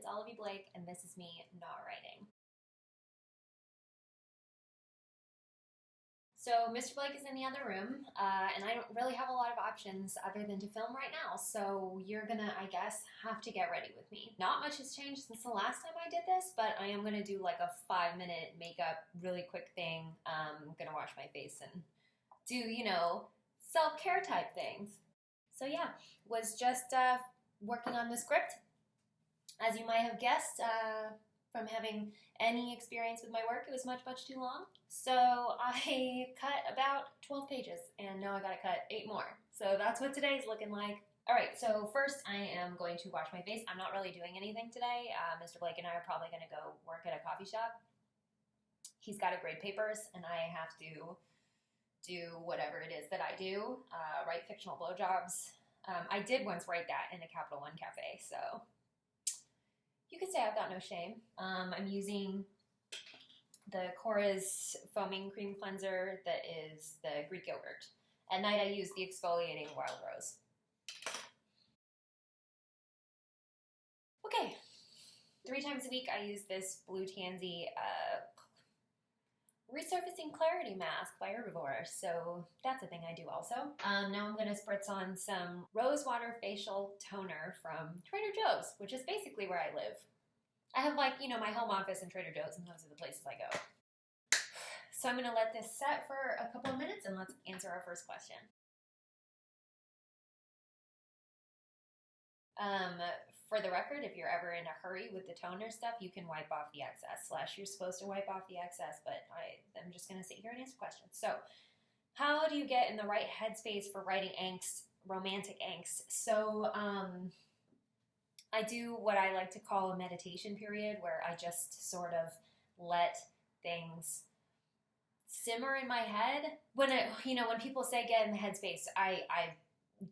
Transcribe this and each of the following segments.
it's Olivie Blake, and this is me not writing. So Mr. Blake is in the other room, and I don't really have a lot of options other than to film right now, so you're gonna, I guess, have to get ready with me. Not much has changed since the last time I did this, but I am gonna do like a 5-minute makeup, really quick thing. I'm gonna wash my face and do, you know, self-care type things. So yeah, was just working on the script. As you might have guessed, from having any experience with my work, it was much too long. So I cut about 12 pages, and now I gotta cut 8 more. So that's what today's looking like. All right, so first I am going to wash my face. I'm not really doing anything today. Mr. Blake and I are probably gonna go work at a coffee shop. He's gotta grade papers, and I have to do whatever it is that I do, write fictional blowjobs. I did once write that in a Capital One cafe, so you could say I've got no shame. I'm using the Korres foaming cream cleanser that is the Greek yogurt. At night I use the exfoliating wild rose. Okay, 3 times a week I use this Blue Tansy Resurfacing Clarity Mask by Herbivore, so that's a thing I do also. Now I'm going to spritz on some Rose Water Facial Toner from Trader Joe's, which is basically where I live. I have, like, you know, my home office in Trader Joe's, and those are the places I go. So I'm going to let this set for a couple of minutes, and let's answer our first question. For the record, if you're ever in a hurry with the toner stuff, you can wipe off the excess. You're supposed to wipe off the excess, but I'm just going to sit here and answer questions. So, how do you get in the right headspace for writing angst, romantic angst? So, I do what I like to call a meditation period, where I just sort of let things simmer in my head. When people say get in the headspace, I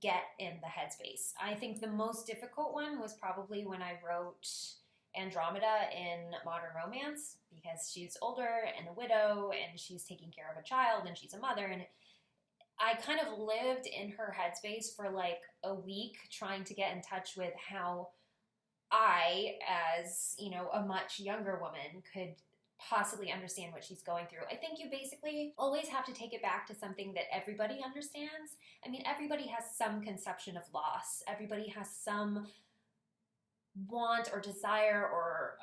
get in the headspace. I think the most difficult one was probably when I wrote Andromeda in Modern Romance, because she's older and a widow and she's taking care of a child and she's a mother, and I kind of lived in her headspace for like a week trying to get in touch with how I, as, you know, a much younger woman, could possibly understand what she's going through. I think you basically always have to take it back to something that everybody understands. I mean, everybody has some conception of loss. Everybody has some want or desire or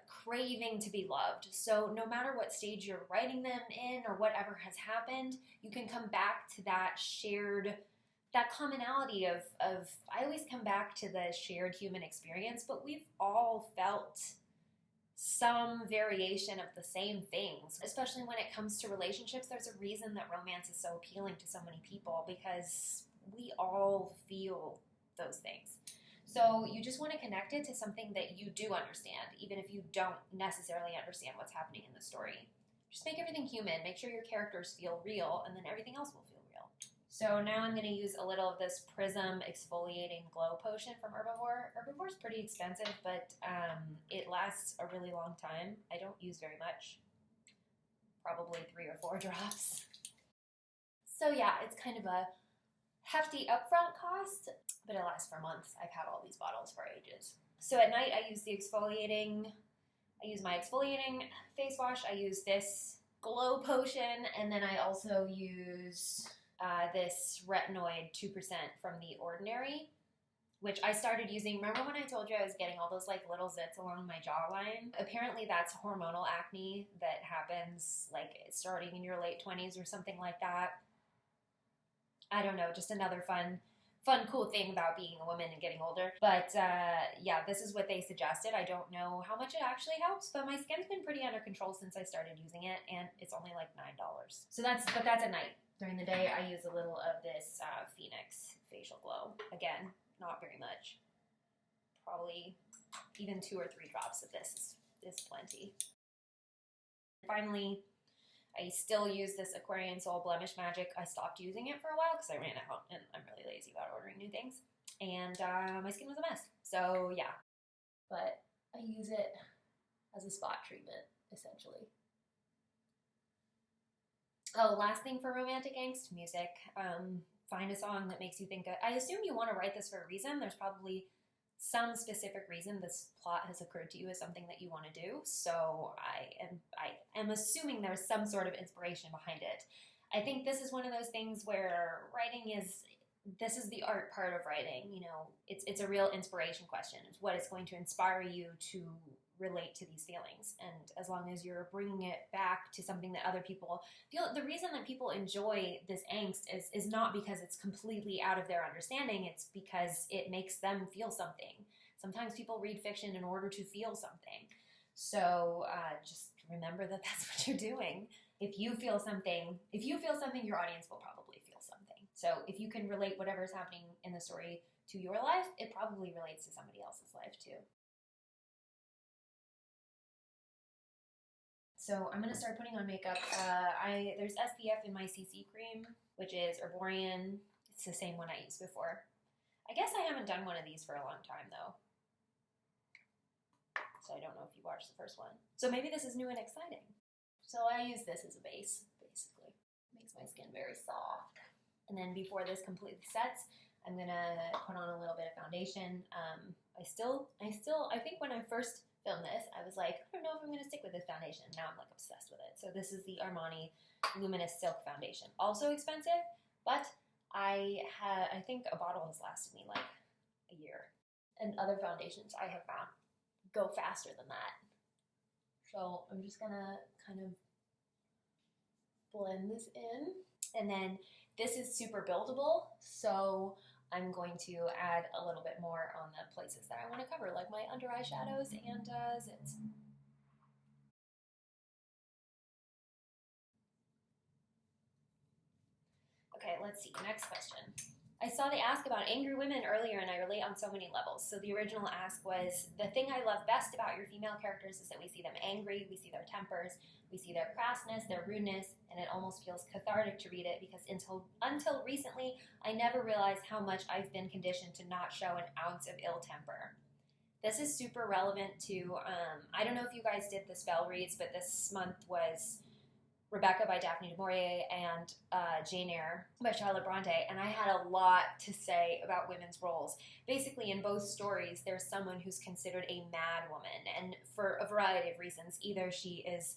craving to be loved. So no matter what stage you're writing them in or whatever has happened, you can come back to that that commonality of I always come back to the shared human experience, but we've all felt some variation of the same things. Especially when it comes to relationships, there's a reason that romance is so appealing to so many people, because we all feel those things. So you just want to connect it to something that you do understand, even if you don't necessarily understand what's happening in the story. Just make everything human, make sure your characters feel real, and then everything else will feel real. So now I'm going to use a little of this Prism Exfoliating Glow Potion from Herbivore. Herbivore's pretty expensive, but it lasts a really long time. I don't use very much, probably 3 or 4 drops. So yeah, it's kind of a hefty upfront cost, but it lasts for months. I've had all these bottles for ages. So at night I use my exfoliating face wash. I use this glow potion, and then I also use this retinoid 2% from The Ordinary, which I started using. Remember when I told you I was getting all those like little zits along my jawline? Apparently that's hormonal acne that happens like starting in your late 20s or something like that. I don't know, just another fun, cool thing about being a woman and getting older. But yeah, this is what they suggested. I don't know how much it actually helps, but my skin's been pretty under control since I started using it, and it's only like $9. So that's at night. During the day, I use a little of this Phoenix Facial Glow. Again, not very much. Probably even 2 or 3 drops of this is plenty. Finally, I still use this Aquarian Soul Blemish Magic. I stopped using it for a while because I ran out, and I'm really lazy about ordering new things. And my skin was a mess. So yeah. But I use it as a spot treatment, essentially. Oh, last thing for romantic angst, music. Find a song that makes you think. I assume you want to write this for a reason. There's probably some specific reason this plot has occurred to you as something that you want to do. So I am assuming there's some sort of inspiration behind it. I think this is one of those things where this is the art part of writing. You know, it's a real inspiration question. It's what is going to inspire you to relate to these feelings. And as long as you're bringing it back to something that other people feel, the reason that people enjoy this angst is not because it's completely out of their understanding. It's because it makes them feel something. Sometimes people read fiction in order to feel something. So just remember that that's what you're doing. If you feel something, your audience will probably feel something. So if you can relate whatever's happening in the story to your life, it probably relates to somebody else's life too. So I'm going to start putting on makeup. There's SPF in my CC cream, which is wherein. It's the same one I used before. I guess I haven't done one of these for a long time, though. So I don't know if you watched the first one. So maybe this is new and exciting. So I use this as a base, basically. It makes my skin very soft. And then before this completely sets, I'm going to put on a little bit of foundation. I think when I first filmed this, I was like, I don't know if I'm going to stick with this foundation. Now I'm like obsessed with it. So this is the Armani Luminous Silk Foundation. Also expensive, but I think a bottle has lasted me like a year. And other foundations I have found go faster than that. So I'm just going to kind of blend this in. And then this is super buildable, so I'm going to add a little bit more on the places that I want to cover, like my under eye shadows and zits. Okay, let's see. Next question. I saw the ask about angry women earlier, and I relate on so many levels. So the original ask was, the thing I love best about your female characters is that we see them angry, we see their tempers, we see their crassness, their rudeness, and it almost feels cathartic to read it because until recently, I never realized how much I've been conditioned to not show an ounce of ill temper. This is super relevant to, I don't know if you guys did the spell reads, but this month was Rebecca by Daphne du Maurier and Jane Eyre by Charlotte Bronte, and I had a lot to say about women's roles. Basically, in both stories, there's someone who's considered a mad woman, and for a variety of reasons. Either she is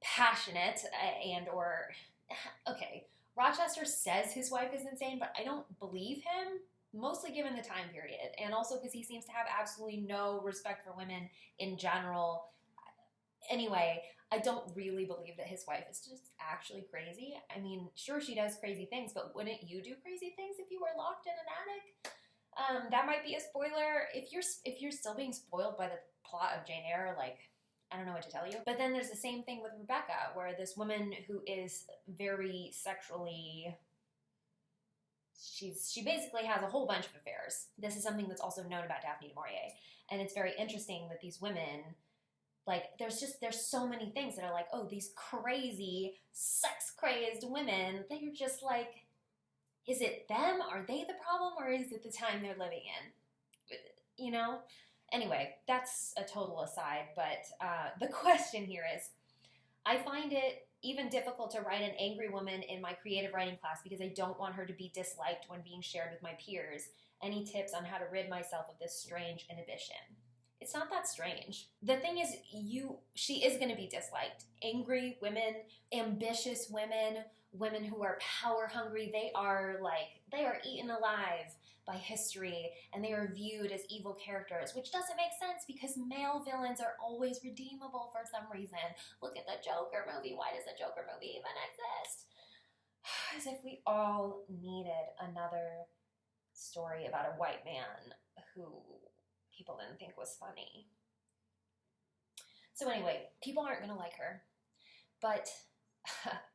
passionate okay, Rochester says his wife is insane, but I don't believe him, mostly given the time period, and also because he seems to have absolutely no respect for women in general. Anyway, I don't really believe that his wife is just actually crazy. I mean, sure, she does crazy things, but wouldn't you do crazy things if you were locked in an attic? That might be a spoiler. If you're still being spoiled by the plot of Jane Eyre, like, I don't know what to tell you. But then there's the same thing with Rebecca, where this woman who is very sexually, she basically has a whole bunch of affairs. This is something that's also known about Daphne du Maurier, and it's very interesting that these women, like, there's so many things that are like, oh, these crazy, sex-crazed women, that you're just like, is it them? Are they the problem? Or is it the time they're living in? You know? Anyway, that's a total aside, but the question here is, I find it even difficult to write an angry woman in my creative writing class because I don't want her to be disliked when being shared with my peers. Any tips on how to rid myself of this strange inhibition? It's not that strange. The thing is, she is going to be disliked. Angry women, ambitious women, women who are power hungry, they are eaten alive by history, and they are viewed as evil characters, which doesn't make sense because male villains are always redeemable for some reason. Look at the Joker movie. Why does the Joker movie even exist? As if we all needed another story about a white man who people didn't think was funny. So anyway, people aren't going to like her, but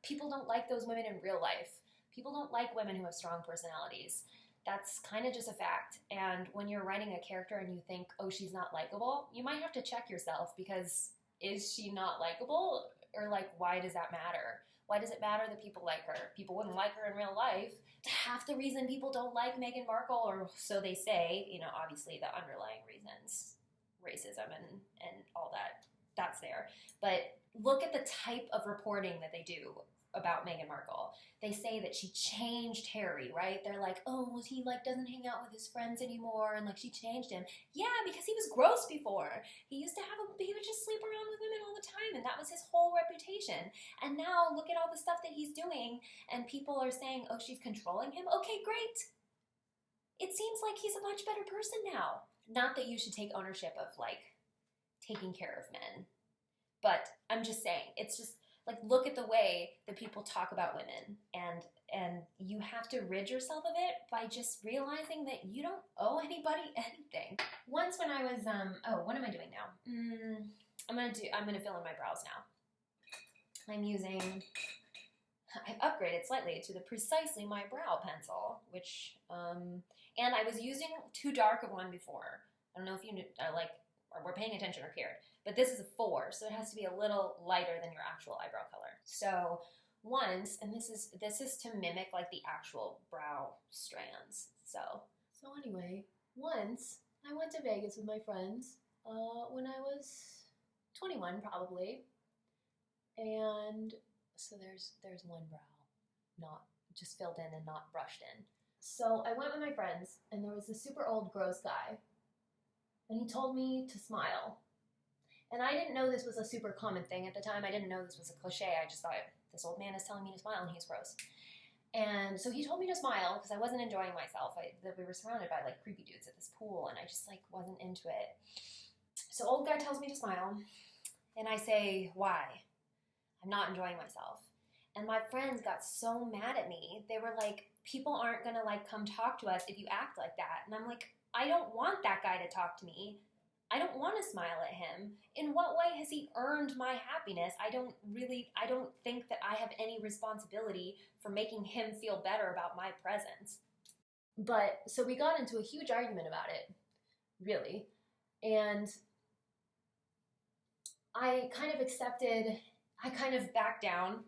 people don't like those women in real life. People don't like women who have strong personalities. That's kind of just a fact. And when you're writing a character and you think, oh, she's not likable, you might have to check yourself, because is she not likable? Or like, why does that matter? Why does it matter that people like her? People wouldn't like her in real life. Half the reason people don't like Meghan Markle, or so they say, you know, obviously the underlying reasons, racism and all that, that's there. But look at the type of reporting that they do about Meghan Markle. They say that she changed Harry, right? They're like, oh, well, he like doesn't hang out with his friends anymore, and like she changed him. Yeah, because he was gross before. He would just sleep around with women all the time, and that was his whole reputation. And now look at all the stuff that he's doing, and people are saying, oh, she's controlling him. Okay, great. It seems like he's a much better person now. Not that you should take ownership of like taking care of men, but I'm just saying, it's just like, look at the way that people talk about women, and you have to rid yourself of it by just realizing that you don't owe anybody anything. Once when I was what am I doing now? I'm gonna fill in my brows now. I've upgraded slightly to the Precisely My Brow pencil, which and I was using too dark of one before. I don't know if you were paying attention or cared, but this is a 4, so it has to be a little lighter than your actual eyebrow color. So once, and this is to mimic like the actual brow strands. So anyway, once I went to Vegas with my friends when I was 21 probably, and so there's one brow not just filled in and not brushed in. So I went with my friends, and there was this super old gross guy, and he told me to smile. And I didn't know this was a super common thing at the time. I didn't know this was a cliche. I just thought, this old man is telling me to smile and he's gross. And so he told me to smile because I wasn't enjoying myself. We were surrounded by like creepy dudes at this pool, and I just like wasn't into it. So old guy tells me to smile, and I say, why? I'm not enjoying myself. And my friends got so mad at me. They were like, people aren't gonna like come talk to us if you act like that. And I'm like, I don't want that guy to talk to me. I don't want to smile at him. In what way has he earned my happiness? I don't think that I have any responsibility for making him feel better about my presence. But, so we got into a huge argument about it, really. And I kind of backed down.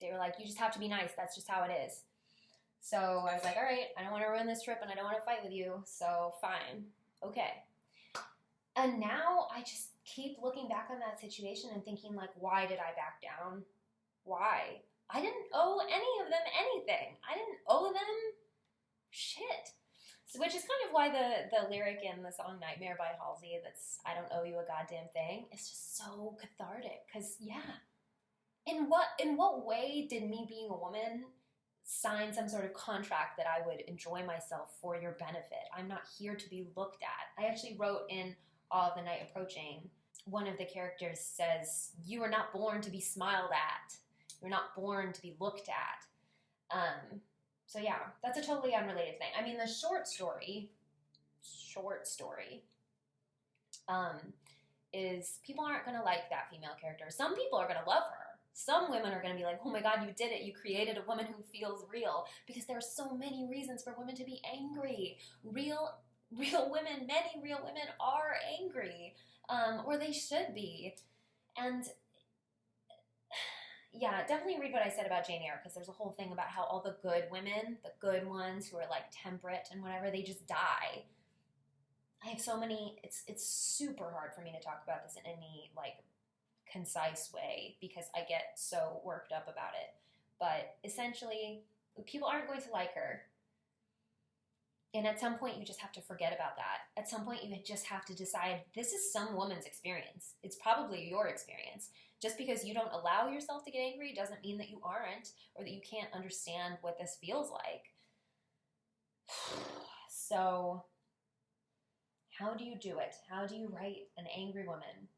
They were like, you just have to be nice. That's just how it is. So I was like, all right, I don't want to ruin this trip and I don't want to fight with you. So fine. Okay. And now I just keep looking back on that situation and thinking like, why did I back down? Why? I didn't owe any of them anything. I didn't owe them shit. So, which is kind of why the lyric in the song Nightmare by Halsey, that's I don't owe you a goddamn thing, is just so cathartic. Because, yeah, in what way did me being a woman sign some sort of contract that I would enjoy myself for your benefit? I'm not here to be looked at. I actually wrote in All of the Night Approaching, one of the characters says, you were not born to be smiled at. You're not born to be looked at. So yeah, that's a totally unrelated thing. I mean, the short story, is people aren't going to like that female character. Some people are going to love her. Some women are going to be like, oh my God, you did it. You created a woman who feels real. Because there are so many reasons for women to be angry. Real women, many real women are angry. Or they should be. And yeah, definitely read what I said about Jane Eyre, because there's a whole thing about how all the good women, the good ones who are like temperate and whatever, they just die. I have so many, it's super hard for me to talk about this in any like concise way because I get so worked up about it. But essentially, people aren't going to like her. And at some point, you just have to forget about that. At some point, you just have to decide, this is some woman's experience. It's probably your experience. Just because you don't allow yourself to get angry doesn't mean that you aren't, or that you can't understand what this feels like. So, how do you do it? How do you write an angry woman?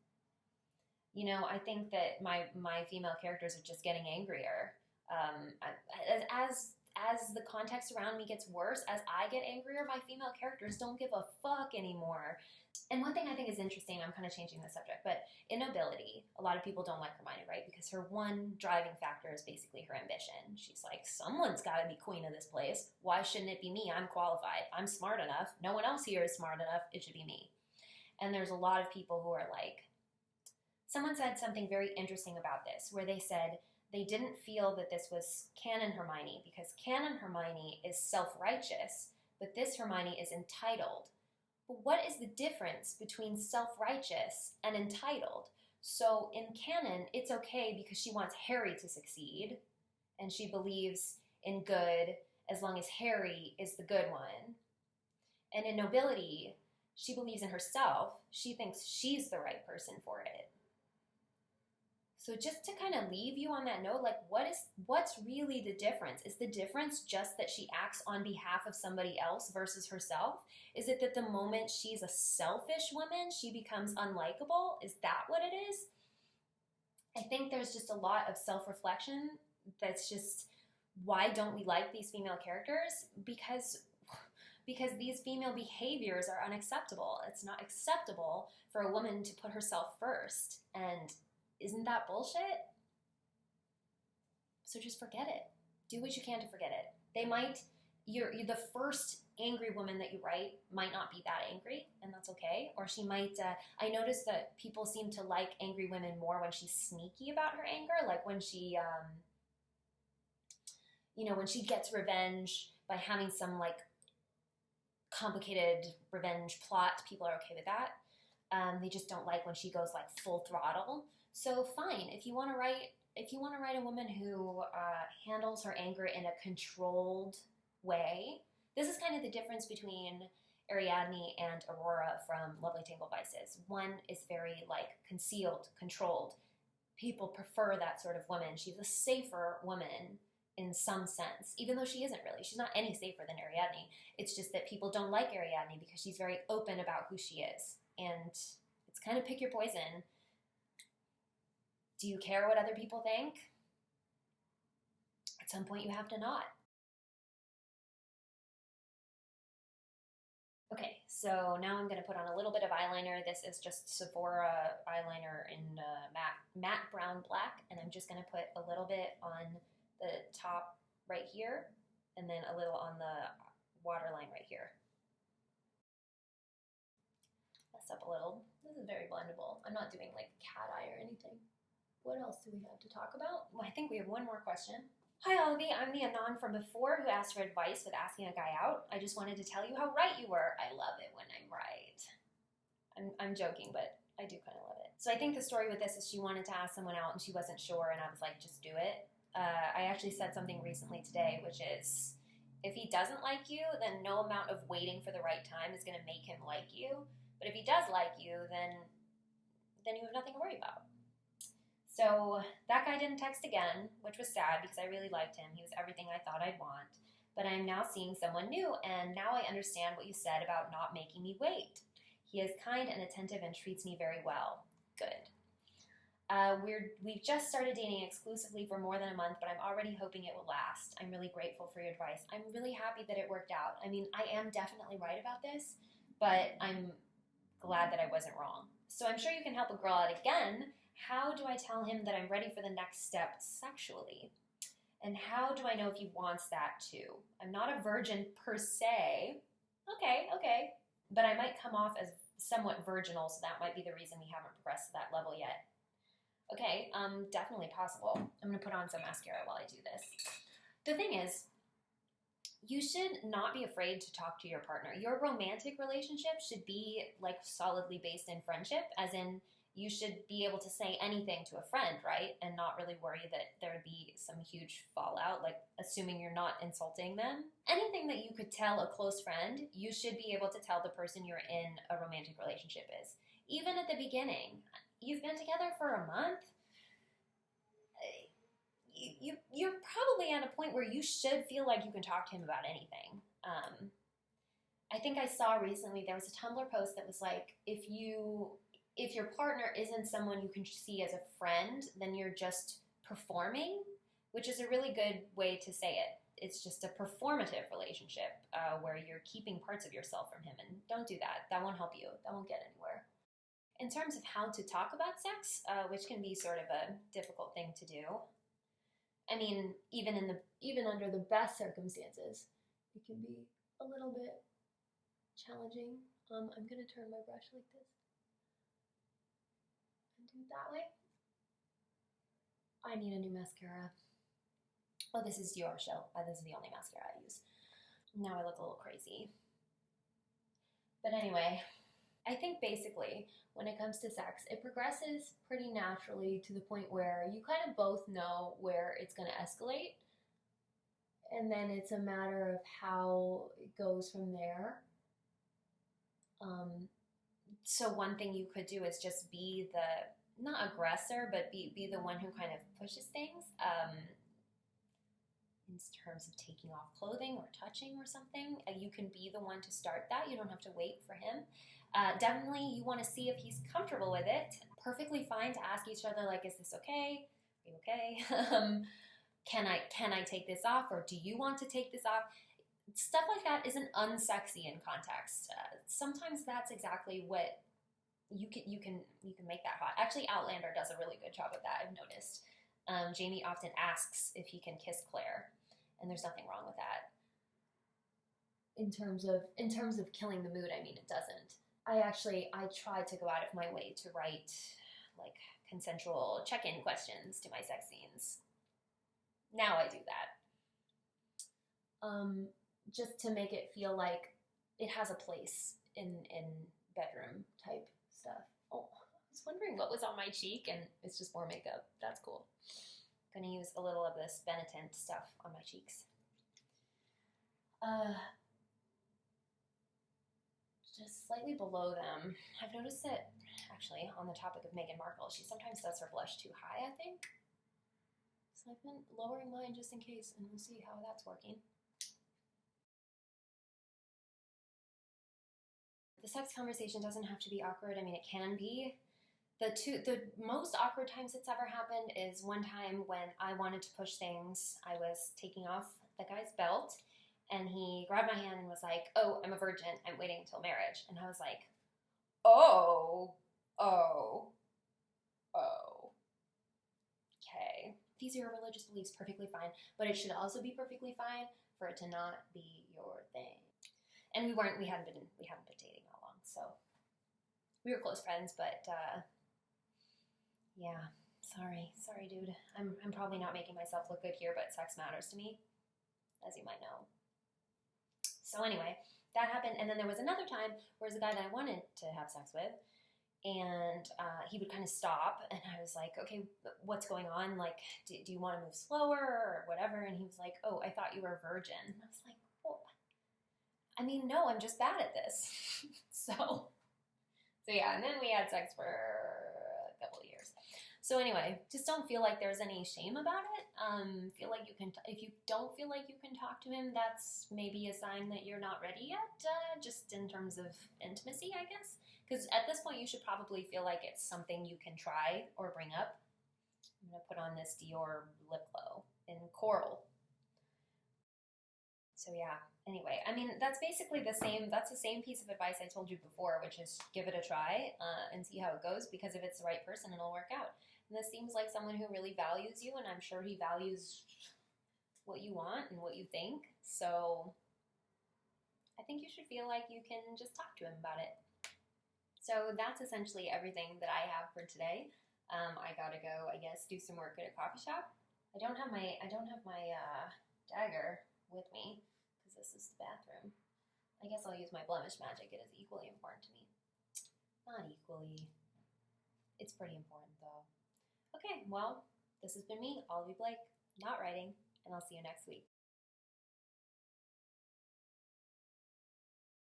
You know, I think that my female characters are just getting angrier. As the context around me gets worse, as I get angrier, my female characters don't give a fuck anymore. And one thing I think is interesting, I'm kind of changing the subject, but in Nobility, a lot of people don't like Hermione, right? Because her one driving factor is basically her ambition. She's like, someone's got to be queen of this place. Why shouldn't it be me? I'm qualified. I'm smart enough. No one else here is smart enough. It should be me. And there's a lot of people who are like, someone said something very interesting about this, where they said they didn't feel that this was canon Hermione, because canon Hermione is self-righteous, but this Hermione is entitled. But what is the difference between self-righteous and entitled? So in canon, it's okay because she wants Harry to succeed, and she believes in good as long as Harry is the good one. And in nobility, she believes in herself. She thinks she's the right person for it. So just to kind of leave you on that note, like what's really the difference? Is the difference just that she acts on behalf of somebody else versus herself? Is it that the moment she's a selfish woman, she becomes unlikable? Is that what it is? I think there's just a lot of self-reflection that's just, why don't we like these female characters? Because these female behaviors are unacceptable. It's not acceptable for a woman to put herself first. And isn't that bullshit? So just forget it. Do what you can to forget it. You're the first angry woman that you write might not be that angry, and that's okay. Or she might, I noticed that people seem to like angry women more when she's sneaky about her anger, like when she, when she gets revenge by having some like complicated revenge plot. People are okay with that. They just don't like when she goes like full throttle. So fine, if you want to write a woman who handles her anger in a controlled way. This is kind of the difference between Ariadne and Aurora from Lovely Tangled Vices. One is very like concealed, controlled. People prefer that sort of woman. She's a safer woman in some sense, even though she isn't really. She's not any safer than Ariadne. It's just that people don't like Ariadne because she's very open about who she is. And it's kind of pick your poison. Do you care what other people think? At some point you have to not. Okay, so now I'm going to put on a little bit of eyeliner. This is just Sephora eyeliner in matte brown black, and I'm just going to put a little bit on the top right here, and then a little on the waterline right here. Mess up a little. This is very blendable. I'm not doing like cat eye or anything. What else do we have to talk about? Well, I think we have one more question. Hi, Olivie. I'm the Anon from before who asked for advice with asking a guy out. I just wanted to tell you how right you were. I love it when I'm right. I'm joking, but I do kind of love it. So I think the story with this is she wanted to ask someone out and she wasn't sure, and I was like, just do it. I actually said something recently today, which is, if he doesn't like you, then no amount of waiting for the right time is going to make him like you. But if he does like you, then you have nothing to worry about. So that guy didn't text again, which was sad because I really liked him. He was everything I thought I'd want. But I'm now seeing someone new, and now I understand what you said about not making me wait. He is kind and attentive and treats me very well. Good. We've just started dating exclusively for more than a month, but I'm already hoping it will last. I'm really grateful for your advice. I'm really happy that it worked out. I mean, I am definitely right about this, but I'm glad that I wasn't wrong. So I'm sure you can help a girl out again. How do I tell him that I'm ready for the next step sexually? And how do I know if he wants that too? I'm not a virgin per se. Okay. But I might come off as somewhat virginal, so that might be the reason we haven't progressed to that level yet. Okay, definitely possible. I'm going to put on some mascara while I do this. The thing is, you should not be afraid to talk to your partner. Your romantic relationship should be like solidly based in friendship, as in you should be able to say anything to a friend, right? And not really worry that there would be some huge fallout, like assuming you're not insulting them. Anything that you could tell a close friend, you should be able to tell the person you're in a romantic relationship is. Even at the beginning, you've been together for a month, you're probably at a point where you should feel like you can talk to him about anything. I think I saw recently there was a Tumblr post that was like, if your partner isn't someone you can see as a friend, then you're just performing, which is a really good way to say it. It's just a performative relationship where you're keeping parts of yourself from him, and don't do that. That won't help you. That won't get anywhere. In terms of how to talk about sex, which can be sort of a difficult thing to do, I mean, even under the best circumstances, it can be a little bit challenging. I'm going to turn my brush like this and do it that way. I need a new mascara. Oh, this is your show. This is the only mascara I use. Now I look a little crazy. But anyway, I think basically when it comes to sex, it progresses pretty naturally to the point where you kind of both know where it's going to escalate. and then it's a matter of how it goes from there. So one thing you could do is just be the, not aggressor, but be the one who kind of pushes things, in terms of taking off clothing or touching or something. You can be the one to start that. You don't have to wait for him. Definitely you want to see if he's comfortable with it. Perfectly fine to ask each other, like, is this okay? Are you okay? Can I take this off, or do you want to take this off? Stuff like that isn't unsexy in context. Sometimes that's exactly what you can make that hot. Actually, Outlander does a really good job of that, I've noticed. Jamie often asks if he can kiss Claire, and there's nothing wrong with that. In terms of killing the mood, I mean, it doesn't. I tried to go out of my way to write like consensual check-in questions to my sex scenes. Now I do that. Just to make it feel like it has a place in bedroom type stuff. Oh, I was wondering what was on my cheek, and it's just more makeup. That's cool. Gonna use a little of this Benetint stuff on my cheeks. Just slightly below them. I've noticed that, actually, on the topic of Meghan Markle, she sometimes does her blush too high, I think. So I've been lowering mine just in case, and we'll see how that's working. The sex conversation doesn't have to be awkward. I mean, it can be. The most awkward times it's ever happened is one time when I wanted to push things. I was taking off the guy's belt, and he grabbed my hand and was like, "Oh, I'm a virgin. I'm waiting until marriage." And I was like, "Oh. Okay. These are your religious beliefs, perfectly fine. But it should also be perfectly fine for it to not be your thing." And we hadn't been dating that long, so we were close friends, but yeah, sorry, dude. I'm probably not making myself look good here, but sex matters to me, as you might know. So anyway, that happened, and then there was another time where there was a guy that I wanted to have sex with, and he would kind of stop, and I was like, "Okay, what's going on? Like, do you want to move slower or whatever?" And he was like, "Oh, I thought you were a virgin." And I was like, "Well, I mean, no, I'm just bad at this." So yeah, and then we had sex for a couple of years. So anyway, just don't feel like there's any shame about it. Feel like you can, if you don't feel like you can talk to him, that's maybe a sign that you're not ready yet, just in terms of intimacy, I guess. Because at this point, you should probably feel like it's something you can try or bring up. I'm going to put on this Dior lip glow in coral. So yeah, anyway, I mean, that's basically the same piece of advice I told you before, which is give it a try and see how it goes, because if it's the right person, it'll work out. And this seems like someone who really values you, and I'm sure he values what you want and what you think. So I think you should feel like you can just talk to him about it. So that's essentially everything that I have for today. I gotta go, I guess, do some work at a coffee shop. I don't have my dagger with me, because this is the bathroom. I guess I'll use my blemish magic. It is equally important to me. Not equally. It's pretty important, though. Okay, well, this has been me, Olivie Blake, not writing, and I'll see you next week.